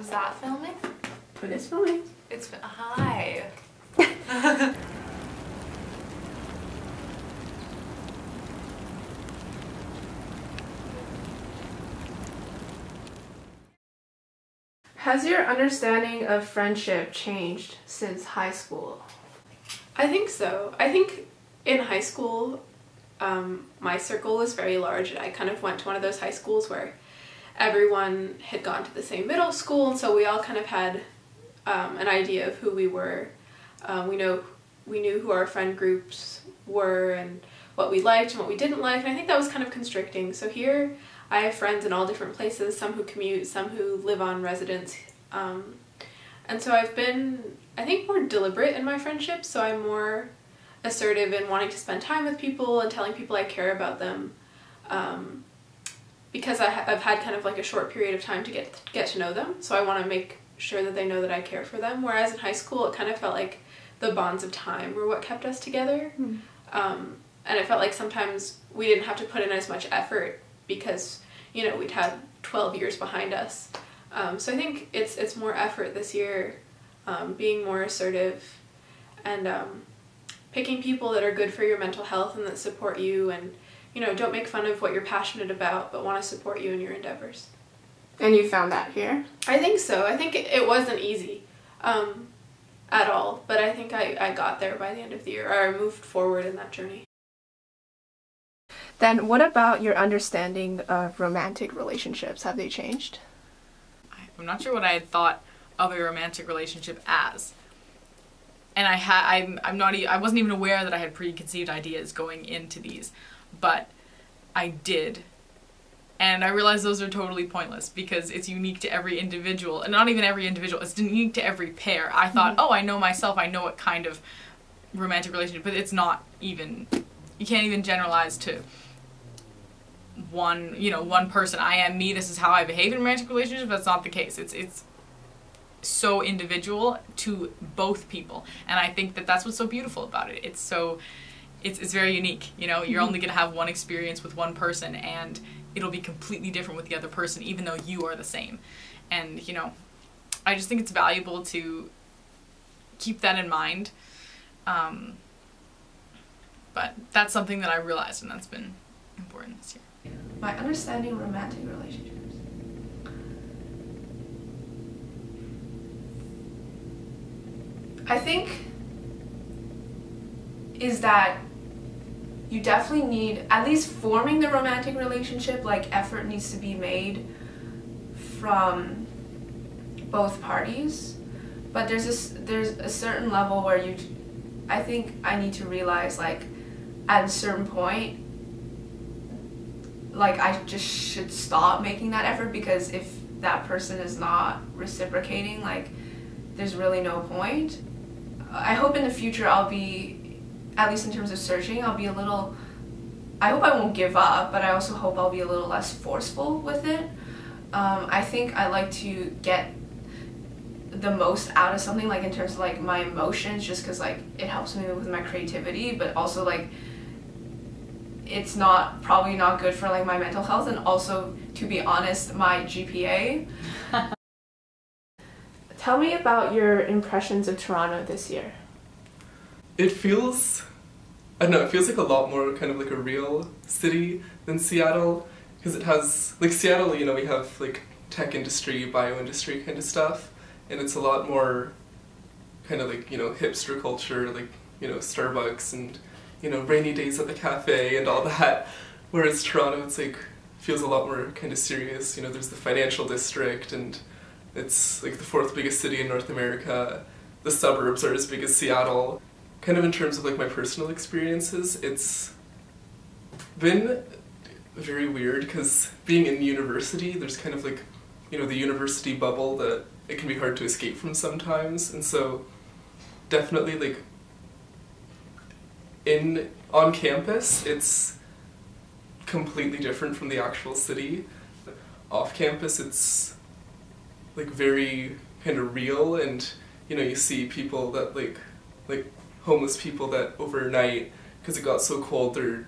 Is that filming? It is filming. It's hi. Has your understanding of friendship changed since high school? I think so. I think in high school, my circle was very large. I kind of went to one of those high schools where everyone had gone to the same middle school, and so we all kind of had an idea of who we were. We knew who our friend groups were and what we liked and what we didn't like, and I think that was kind of constricting. So here I have friends in all different places, some who commute, some who live on residence, and so I've been, I think, more deliberate in my friendships, so I'm more assertive in wanting to spend time with people and telling people I care about them, because I've had kind of like a short period of time to get to know them, so I want to make sure that they know that I care for them, whereas in high school it kind of felt like the bonds of time were what kept us together, and it felt like sometimes we didn't have to put in as much effort because, you know, we'd had 12 years behind us. So I think it's more effort this year, being more assertive and picking people that are good for your mental health and that support you and, you know, don't make fun of what you're passionate about but want to support you in your endeavors. And you found that here? I think so. I think it wasn't easy at all, but I think I got there by the end of the year, or I moved forward in that journey. Then what about your understanding of romantic relationships? Have they changed? I'm not sure what I had thought of a romantic relationship as. And I wasn't even aware that I had preconceived ideas going into these, but I did. And I realized those are totally pointless because it's unique to every individual, and not even every individual, it's unique to every pair. I thought, oh, I know myself, I know what kind of romantic relationship, but it's not even, you can't even generalize to one person. I am me, this is how I behave in romantic relationships. That's not the case. It's so individual to both people, and I think that that's what's so beautiful about it. It's very unique, you know. You're only gonna have one experience with one person, and it'll be completely different with the other person, even though you are the same. And, you know, I just think it's valuable to keep that in mind. But that's something that I realized, and that's been important this year. My understanding of romantic relationships. I think is that you definitely need, at least forming the romantic relationship, like effort needs to be made from both parties. But there's a certain level where I think I need to realize, like, at a certain point, like, I just should stop making that effort, because if that person is not reciprocating, like, there's really no point. I hope in the future I'll be, at least in terms of searching, I'll be a little, I hope I won't give up, but I also hope I'll be a little less forceful with it. I think I like to get the most out of something, like in terms of like my emotions, just because like it helps me with my creativity, but also like it's probably not good for like my mental health, and also, to be honest, my GPA. Tell me about your impressions of Toronto this year. It feels, I don't know, it feels like a lot more kind of like a real city than Seattle, because it has, like Seattle, you know, we have like tech industry, bio industry kind of stuff, and it's a lot more kind of like, you know, hipster culture, like, you know, Starbucks and, you know, rainy days at the cafe and all that, whereas Toronto, it's like, feels a lot more kind of serious. You know, there's the financial district, and it's like the 4th biggest city in North America. The suburbs are as big as Seattle. Kind of in terms of like my personal experiences, it's been very weird because being in university, there's kind of like, you know, the university bubble that it can be hard to escape from sometimes, and so definitely like on campus, it's completely different from the actual city. Off campus, it's like very kind of real, and you know, you see people that like homeless people that overnight, because it got so cold, they're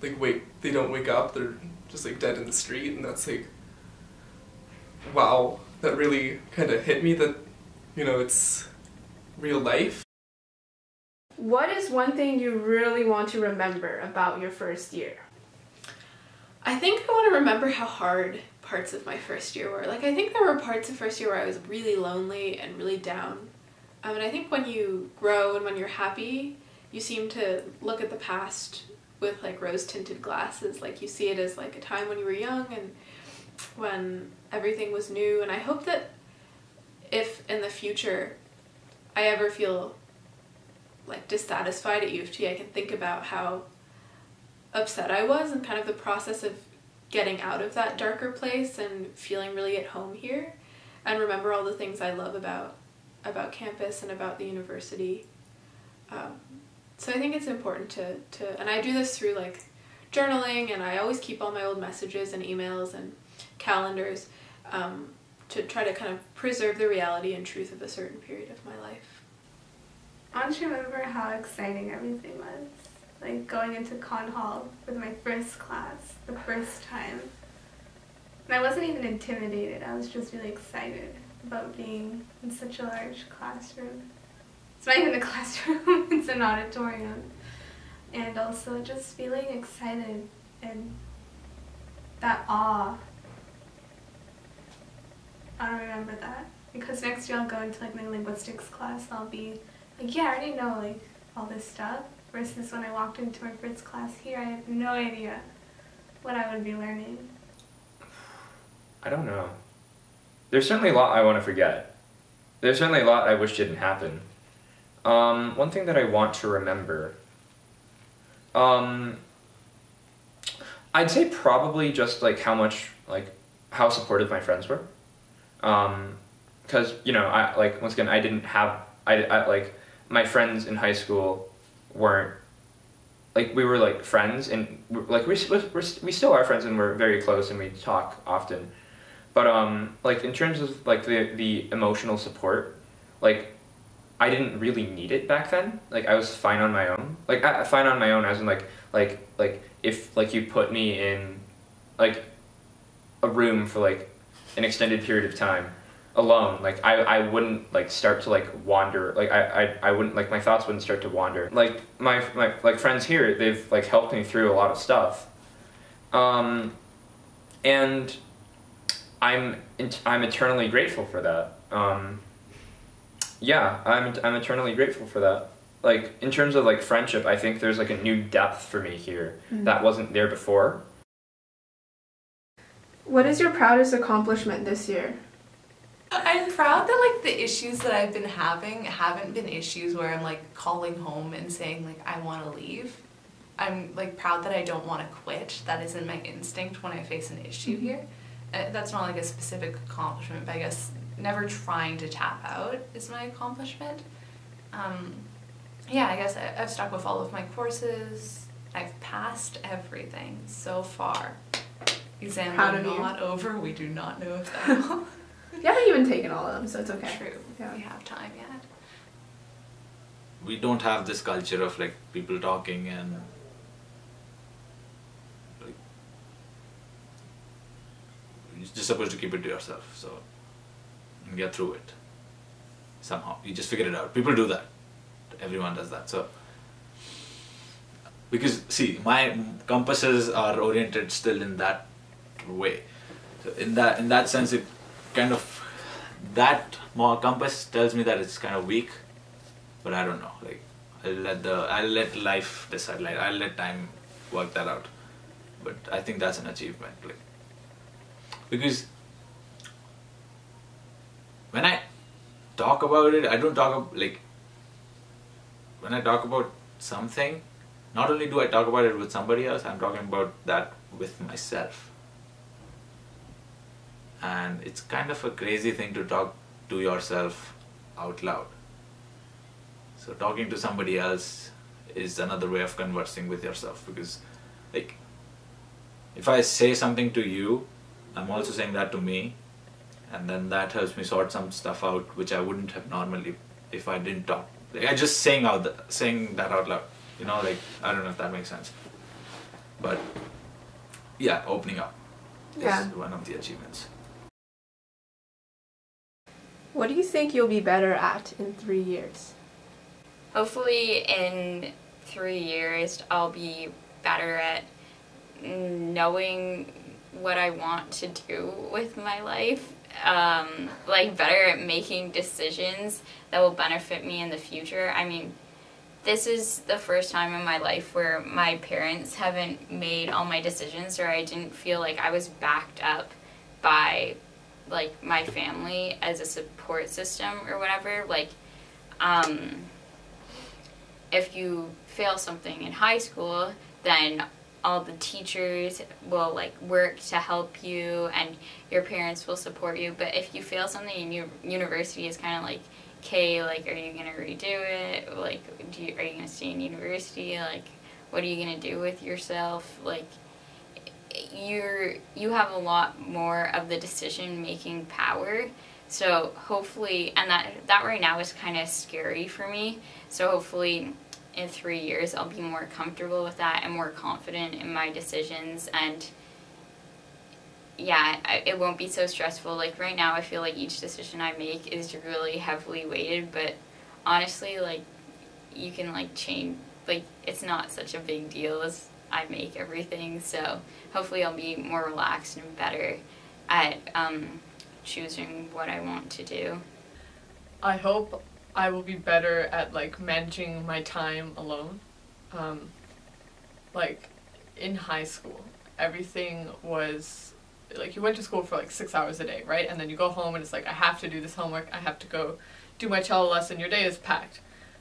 like they don't wake up, they're just like dead in the street, and that's like, wow. that really kind of hit me that, you know, it's real life. What is one thing you really want to remember about your first year? I think I want to remember how hard parts of my first year were. Like, I think there were parts of first year where I was really lonely and really down. And I think when you grow and when you're happy, you seem to look at the past with like rose-tinted glasses. Like, you see it as like a time when you were young and when everything was new. And I hope that if in the future I ever feel like dissatisfied at U of T, I can think about how upset I was and kind of the process of getting out of that darker place and feeling really at home here, and remember all the things I love about campus and about the university. So I think it's important to and I do this through like journaling, and I always keep all my old messages and emails and calendars to try to kind of preserve the reality and truth of a certain period of my life. I want to remember how exciting everything was. Like going into Con Hall with my first class, the first time. And I wasn't even intimidated, I was just really excited about being in such a large classroom. It's not even a classroom, it's an auditorium. And also just feeling excited and that awe. I don't remember that. Because next year I'll go into like my linguistics class, I'll be like, yeah, I already know like all this stuff. Versus when I walked into my first class here, I had no idea what I would be learning. I don't know. There's certainly a lot I want to forget. There's certainly a lot I wish didn't happen. One thing that I want to remember, I'd say probably just like how supportive my friends were. Because, you know, once again, I didn't have, like, my friends in high school weren't, like, we were like friends, and like we still are friends, and we're very close and we talk often, but like in terms of like the emotional support, like I didn't really need it back then. Like I was fine on my own, like fine on my own as in like if like you put me in like a room for like an extended period of time alone, like I wouldn't like start to like wander, like I wouldn't, like my thoughts wouldn't start to wander. Like my like friends here, they've like helped me through a lot of stuff, and I'm eternally grateful for that. Yeah, I'm eternally grateful for that. Like in terms of like friendship, I think there's like a new depth for me here that wasn't there before. What is your proudest accomplishment this year? I'm proud that like the issues that I've been having haven't been issues where I'm like calling home and saying like I want to leave. I'm like proud that I don't want to quit. That isn't my instinct when I face an issue here. That's not like a specific accomplishment, but I guess never trying to tap out is my accomplishment. Yeah, I guess I've stuck with all of my courses. I've passed everything so far. Exams are not over. We do not know if that will. You haven't even taken all of them, so it's okay. True. Yeah. We have time yet. We don't have this culture of like people talking and like you're just supposed to keep it to yourself, so and get through it somehow. You just figure it out. People do that. Everyone does that. So because see, my compasses are oriented still in that way. So in that sense, it kind of, that more compass tells me that it's kind of weak, but I don't know, like I'll let life decide, like I'll let time work that out. But I think that's an achievement, like, because when I talk about it, I don't talk like, when I talk about something, not only do I talk about it with somebody else, I'm talking about that with myself. And it's kind of a crazy thing to talk to yourself out loud. So talking to somebody else is another way of conversing with yourself, because like if I say something to you, I'm also saying that to me, and then that helps me sort some stuff out which I wouldn't have normally if I didn't talk. Like, I just saying that out loud, you know, like I don't know if that makes sense. But yeah, opening up is one of the achievements. What do you think you'll be better at in 3 years? Hopefully in 3 years I'll be better at knowing what I want to do with my life. Like better at making decisions that will benefit me in the future. I mean, this is the first time in my life where my parents haven't made all my decisions, or I didn't feel like I was backed up by like my family as a support system or whatever. Like, if you fail something in high school, then all the teachers will like work to help you and your parents will support you. But if you fail something in university, it's kind of like, okay, like, are you gonna redo it? Like, are you gonna stay in university? Like, what are you gonna do with yourself? Like, you have a lot more of the decision-making power. So hopefully, and that right now is kind of scary for me. So hopefully in 3 years I'll be more comfortable with that and more confident in my decisions, and yeah, it won't be so stressful. Like right now I feel like each decision I make is really heavily weighted, but honestly, like, you can like change, like, it's not such a big deal as I make everything. So hopefully I'll be more relaxed and better at choosing what I want to do. I hope I will be better at like managing my time alone. Like in high school, everything was like, you went to school for like 6 hours a day, right? And then you go home and it's like, I have to do this homework, I have to go do my cello lesson, your day is packed.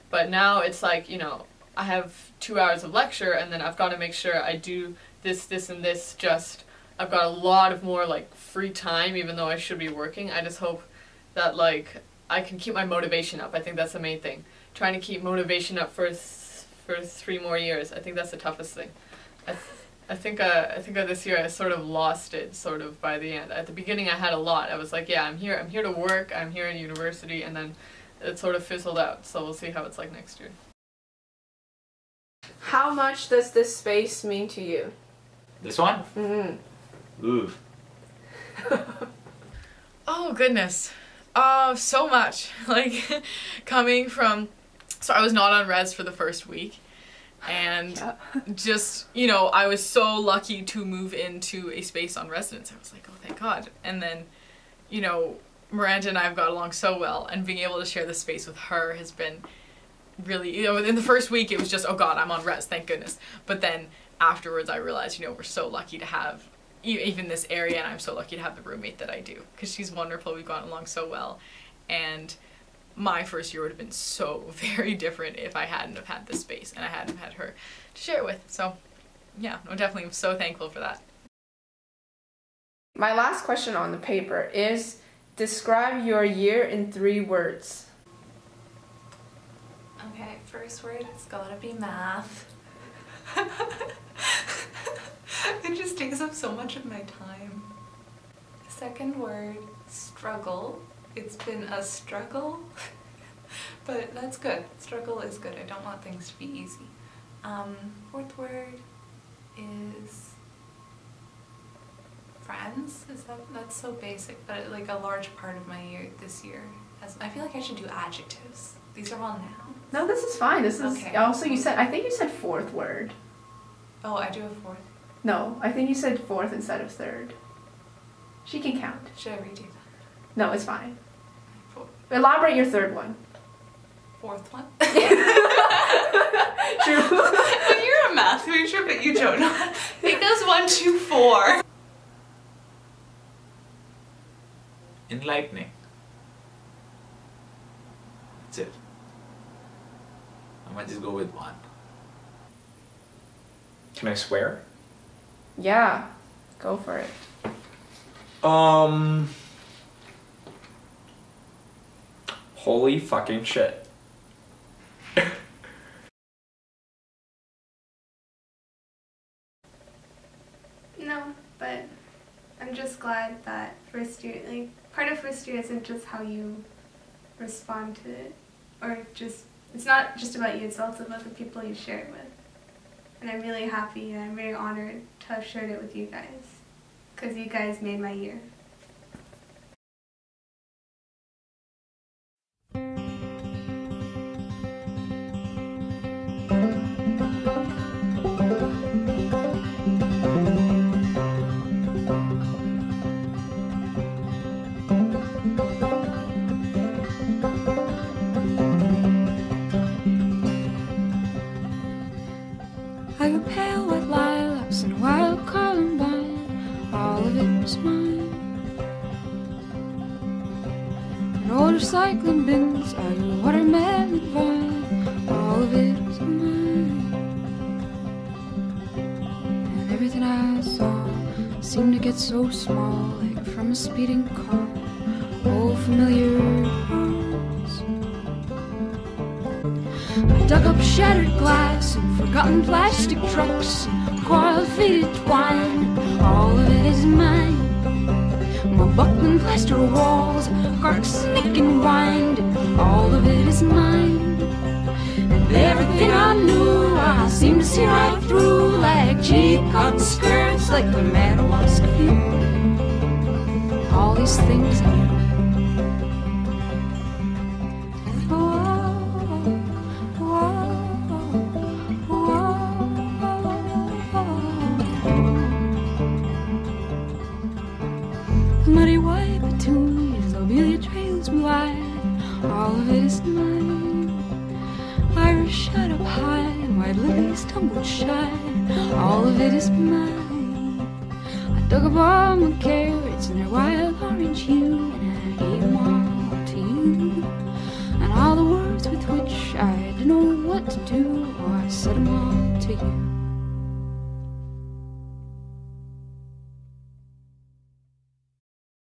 But now it's like, you know, I have 2 hours of lecture and then I've got to make sure I do this, this, and this. Just, I've got a lot of more like free time even though I should be working. I just hope that like I can keep my motivation up. I think that's the main thing. Trying to keep motivation up for 3 more years. I think that's the toughest thing. I think this year I sort of lost it sort of by the end. At the beginning I had a lot. I was like, yeah, I'm here to work, I'm here in university, and then it sort of fizzled out. So we'll see how it's like next year. How much does this space mean to you? This one? Mm-hmm. Ooh. Oh goodness. So much. Like, coming from, so I was not on res for the first week, and just, you know, I was so lucky to move into a space on residence. I was like, oh thank God. And then, you know, Miranda and I have got along so well, and being able to share this space with her has been really, you know, in the first week it was just, oh God, I'm on res, thank goodness. But then afterwards I realized, you know, we're so lucky to have even this area, and I'm so lucky to have the roommate that I do, because she's wonderful. We've gotten along so well, and my first year would have been so very different if I hadn't have had this space and I hadn't had her to share it with. So yeah, I'm definitely so thankful for that. My last question on the paper is, describe your year in 3 words. Okay, first word, it's gotta be math. It just takes up so much of my time. Second word, struggle. It's been a struggle, but that's good. Struggle is good. I don't want things to be easy. Fourth word is friends. That's so basic, but like a large part of my year this year. I feel like I should do adjectives. These are all nouns. No, this is fine. This is okay. Also, you said, I think you said 4th word. Oh, I do have 4th. No, I think you said 4th instead of 3rd. She can count. Should I redo that? No, it's fine. 4th. Elaborate your 3rd one. 4th one? True. But you're a math major, but you don't know. It goes 1, 2, 4. Enlightening. That's it. I might just go with 1. Can I swear? Yeah, go for it. Holy fucking shit. No, but I'm just glad that first year, like, part of first year isn't just how you respond to it, or just, it's not just about you, it's also about the people you share it with. And I'm really happy and I'm very honored to have shared it with you guys, because you guys made my year. and old recycling bins are your watermelon vine. All of it is mine. And everything I saw seemed to get so small, like from a speeding car. Old familiar parts. I dug up shattered glass and forgotten plastic trucks and coiled faded twine. All of it is mine. My buckling plaster walls, arsenic and wind. All of it is mine. And everything I knew, I seem to see right through, like cheap cotton skirts, like the Madawaska view. All these things I knew. Muddy white petunias, lobelia trails me wide. All of it is mine. Iris shut up high and white lilies tumbled shy. All of it is mine. I dug up all my carrots and their wild orange hue.